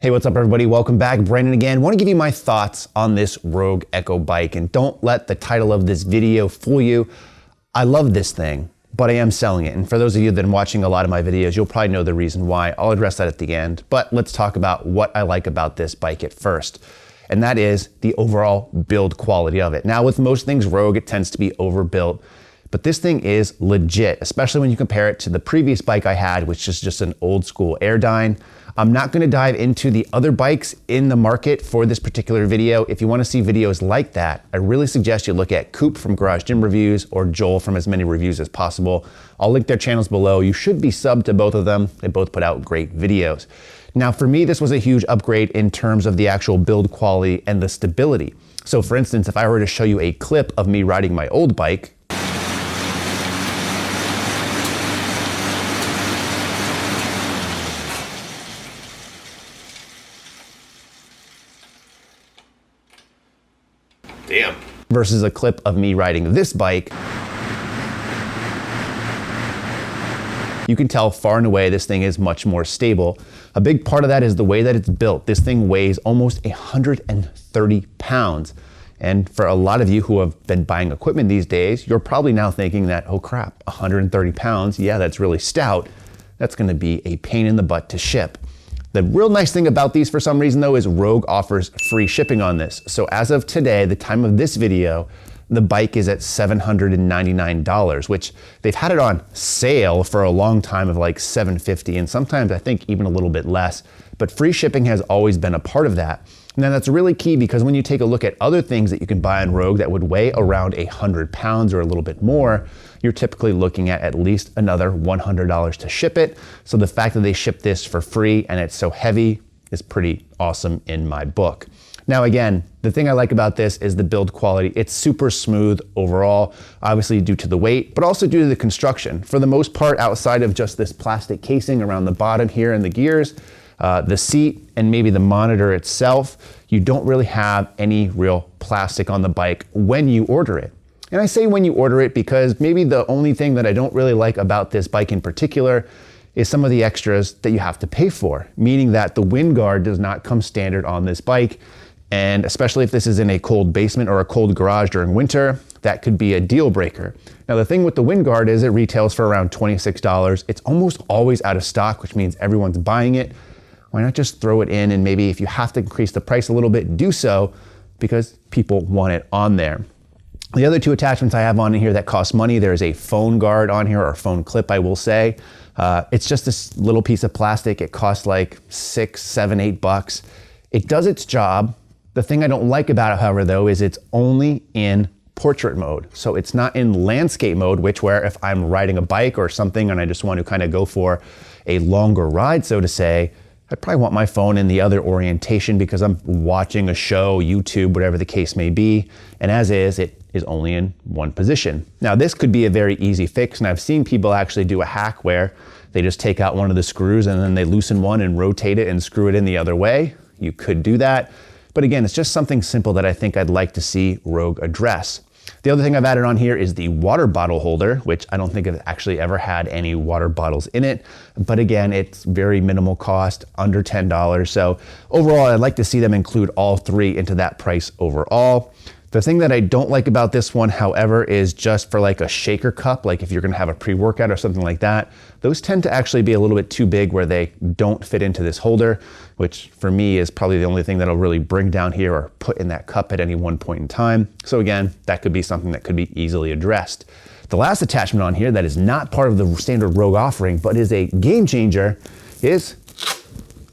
Hey, what's up everybody? Welcome back. Brandon again. I want to give you my thoughts on this Rogue Echo bike, and don't let the title of this video fool you. I love this thing, but I am selling it. And for those of you that have been watching a lot of my videos, you'll probably know the reason why. I'll address that at the end, but let's talk about what I like about this bike at first. And that is the overall build quality of it. Now, with most things Rogue, it tends to be overbuilt, but this thing is legit, especially when you compare it to the previous bike I had, which is just an old school Airdyne. I'm not gonna dive into the other bikes in the market for this particular video. If you wanna see videos like that, I really suggest you look at Coop from Garage Gym Reviews or Joel from As Many Reviews as Possible. I'll link their channels below. You should be subbed to both of them. They both put out great videos. Now for me, this was a huge upgrade in terms of the actual build quality and the stability. So for instance, if I were to show you a clip of me riding my old bike, damn, versus a clip of me riding this bike, you can tell far and away this thing is much more stable. A big part of that is the way that it's built. This thing weighs almost 130 pounds. And for a lot of you who have been buying equipment these days, you're probably now thinking that, oh crap, 130 pounds, yeah, that's really stout. That's gonna be a pain in the butt to ship. The real nice thing about these for some reason though is Rogue offers free shipping on this. So as of today, the time of this video, the bike is at $799, which they've had it on sale for a long time of like $750, and sometimes I think even a little bit less, but free shipping has always been a part of that. Now that's really key because when you take a look at other things that you can buy on Rogue that would weigh around 100 pounds or a little bit more, you're typically looking at least another $100 to ship it. So the fact that they ship this for free and it's so heavy is pretty awesome in my book. Now again, the thing I like about this is the build quality. It's super smooth overall, obviously due to the weight, but also due to the construction. For the most part, outside of just this plastic casing around the bottom here and the gears, the seat and maybe the monitor itself, you don't really have any real plastic on the bike when you order it. And I say when you order it because maybe the only thing that I don't really like about this bike in particular is some of the extras that you have to pay for, meaning that the wind guard does not come standard on this bike. And especially if this is in a cold basement or a cold garage during winter, that could be a deal breaker. Now the thing with the wind guard is it retails for around $26. It's almost always out of stock, which means everyone's buying it. Why not just throw it in, and maybe if you have to increase the price a little bit, do so because people want it on there. The other two attachments I have on here that cost money, there's a phone guard on here, or phone clip I will say. It's just this little piece of plastic. It costs like $6, $7, $8. It does its job. The thing I don't like about it, however, though, is it's only in portrait mode. So it's not in landscape mode, where if I'm riding a bike or something and I just want to kind of go for a longer ride, so to say, I'd probably want my phone in the other orientation because I'm watching a show, YouTube, whatever the case may be. And as is, it is only in one position. Now this could be a very easy fix, and I've seen people actually do a hack where they just take out one of the screws and then they loosen one and rotate it and screw it in the other way. You could do that. But again, it's just something simple that I think I'd like to see Rogue address. The other thing I've added on here is the water bottle holder, which I don't think I've actually ever had any water bottles in it. But again, it's very minimal cost, under $10. So overall, I'd like to see them include all three into that price overall. The thing that I don't like about this one, however, is just for like a shaker cup, like if you're gonna have a pre-workout or something like that, those tend to actually be a little bit too big where they don't fit into this holder, which for me is probably the only thing that'll really bring down here or put in that cup at any one point in time. So again, that could be something that could be easily addressed. The last attachment on here that is not part of the standard Rogue offering, but is a game changer, is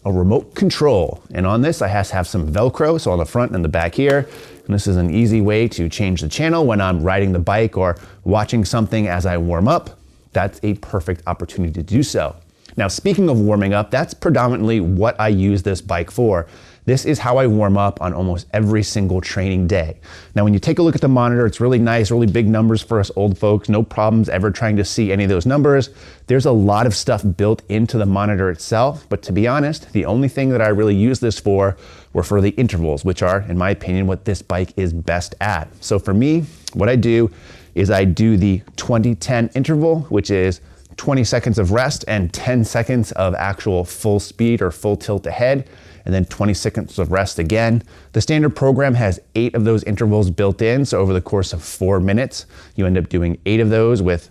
a remote control. And on this, I have to have some Velcro, so on the front and the back here. And this is an easy way to change the channel when I'm riding the bike or watching something as I warm up. That's a perfect opportunity to do so. Now, speaking of warming up, that's predominantly what I use this bike for. This is how I warm up on almost every single training day. Now, when you take a look at the monitor, it's really nice, really big numbers for us old folks. No problems ever trying to see any of those numbers. There's a lot of stuff built into the monitor itself, but to be honest, the only thing that I really use this for were for the intervals, which are, in my opinion, what this bike is best at. So for me, what I do is I do the 20-10 interval, which is 20 seconds of rest and 10 seconds of actual full speed or full tilt ahead. and then 20 seconds of rest again. The standard program has 8 of those intervals built in. So over the course of 4 minutes, you end up doing 8 of those with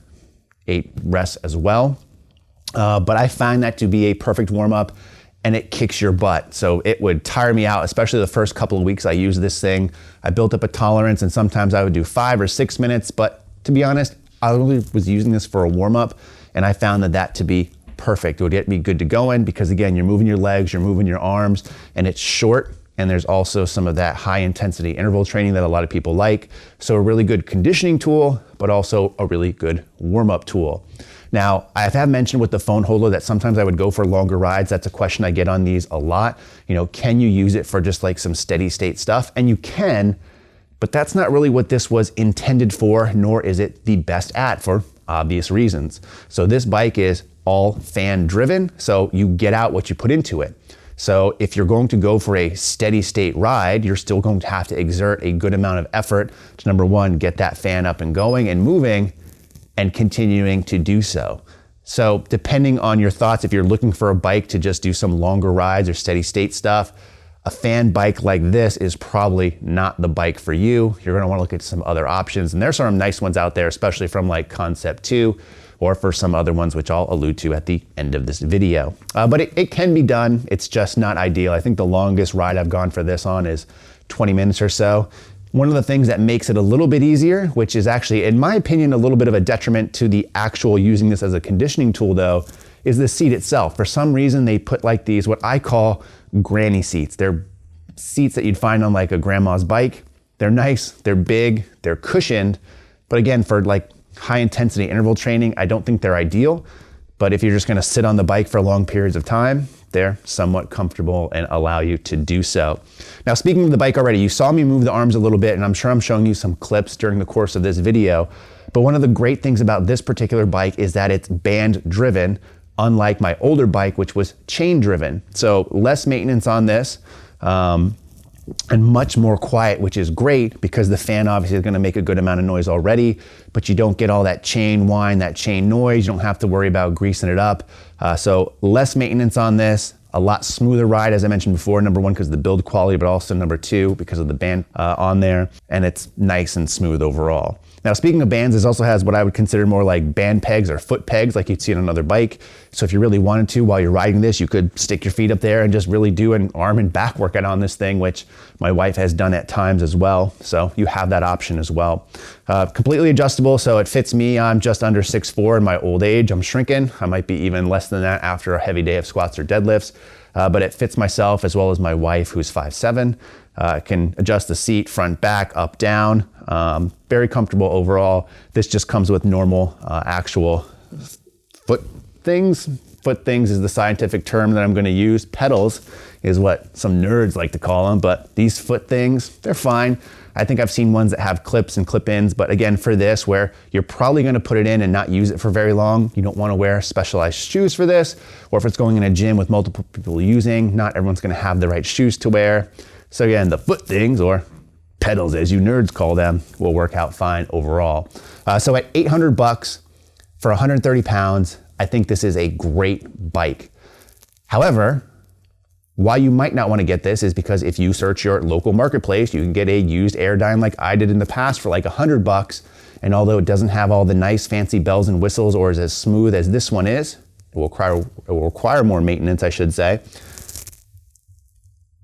8 rests as well. But I find that to be a perfect warm up, and it kicks your butt. So it would tire me out, especially the first couple of weeks I used this thing. I built up a tolerance, and sometimes I would do 5 or 6 minutes, but to be honest, I only was using this for a warm up, and I found that to be perfect. It would get me good to going because again, you're moving your legs, you're moving your arms, and it's short. And there's also some of that high intensity interval training that a lot of people like. So a really good conditioning tool, but also a really good warm up tool. Now, I have mentioned with the phone holder that sometimes I would go for longer rides. That's a question I get on these a lot. You know, can you use it for just like some steady state stuff? And you can, but that's not really what this was intended for, nor is it the best at, for obvious reasons. So this bike is all fan driven, so you get out what you put into it. So if you're going to go for a steady state ride, you're still going to have to exert a good amount of effort to, number one, get that fan up and going and moving and continuing to do so. So depending on your thoughts, if you're looking for a bike to just do some longer rides or steady state stuff, a fan bike like this is probably not the bike for you. You're gonna wanna look at some other options, and there's some nice ones out there, especially from like Concept 2, or for some other ones, which I'll allude to at the end of this video. But it can be done, it's just not ideal. I think the longest ride I've gone for this on is 20 minutes or so. One of the things that makes it a little bit easier, which is actually, in my opinion, a little bit of a detriment to the actual using this as a conditioning tool though, is the seat itself. For some reason, they put like these, what I call granny seats. They're seats that you'd find on like a grandma's bike. They're nice, they're big, they're cushioned, but again, for like high intensity interval training, I don't think they're ideal, but if you're just gonna sit on the bike for long periods of time, they're somewhat comfortable and allow you to do so. Now, speaking of the bike already, you saw me move the arms a little bit, and I'm sure I'm showing you some clips during the course of this video, but one of the great things about this particular bike is that it's band driven, unlike my older bike, which was chain driven. So less maintenance on this, and much more quiet, which is great because the fan obviously is gonna make a good amount of noise already, but you don't get all that chain whine, that chain noise. You don't have to worry about greasing it up. So less maintenance on this, a lot smoother ride, as I mentioned before, number one, because of the build quality, but also number two, because of the band on there, and it's nice and smooth overall. Now, speaking of bands, this also has what I would consider more like band pegs or foot pegs, like you'd see on another bike. So if you really wanted to, while you're riding this, you could stick your feet up there and just really do an arm and back workout on this thing, which my wife has done at times as well. So you have that option as well. Completely adjustable, so it fits me. I'm just under 6'4" in my old age. I'm shrinking. I might be even less than that after a heavy day of squats or deadlifts. But it fits myself as well as my wife, who's 5'7". Can adjust the seat front, back, up, down. Very comfortable overall. This just comes with normal actual foot things. Foot things is the scientific term that I'm going to use. Pedals is what some nerds like to call them, but these foot things, they're fine. I think I've seen ones that have clips and clip-ins, but again, for this, where you're probably gonna put it in and not use it for very long, you don't wanna wear specialized shoes for this, or if it's going in a gym with multiple people using, not everyone's gonna have the right shoes to wear. So again, the foot things, or pedals as you nerds call them, will work out fine overall. So at $800 for 130 pounds, I think this is a great bike. However, why you might not want to get this is because if you search your local marketplace, you can get a used Airdyne like I did in the past for like $100. And although it doesn't have all the nice fancy bells and whistles or is as smooth as this one is, it will require more maintenance, I should say.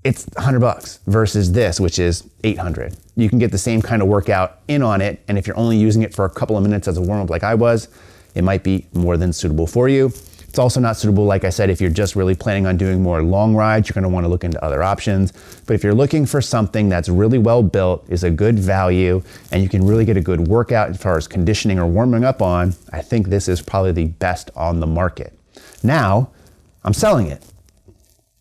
It's $100 versus this, which is $800. You can get the same kind of workout in on it. And if you're only using it for a couple of minutes as a warm up like I was, it might be more than suitable for you. It's also not suitable, like I said, if you're just really planning on doing more long rides, you're gonna wanna look into other options. But if you're looking for something that's really well built, is a good value, and you can really get a good workout as far as conditioning or warming up on, I think this is probably the best on the market. Now, I'm selling it.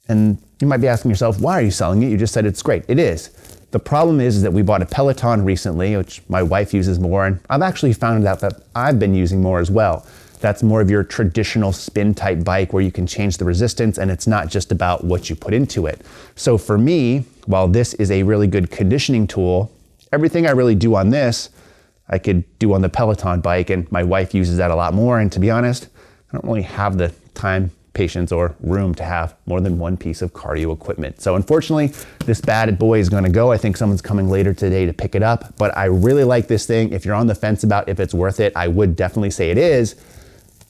And you might be asking yourself, why are you selling it? You just said it's great. It is. The problem is that we bought a Peloton recently, which my wife uses more, and I've actually found out that I've been using more as well. That's more of your traditional spin type bike where you can change the resistance and it's not just about what you put into it. So for me, while this is a really good conditioning tool, everything I really do on this, I could do on the Peloton bike, and my wife uses that a lot more. And to be honest, I don't really have the time, patience or room to have more than one piece of cardio equipment. So unfortunately, this bad boy is gonna go. I think someone's coming later today to pick it up, but I really like this thing. If you're on the fence about if it's worth it, I would definitely say it is.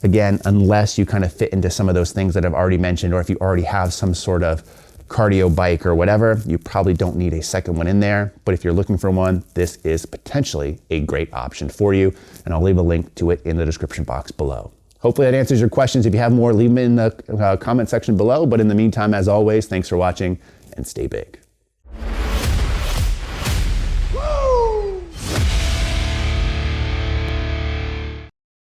Again, unless you kind of fit into some of those things that I've already mentioned, or if you already have some sort of cardio bike or whatever, you probably don't need a second one in there. But if you're looking for one, this is potentially a great option for you. And I'll leave a link to it in the description box below. Hopefully that answers your questions. If you have more, leave them in the comment section below. But in the meantime, as always, thanks for watching and stay big.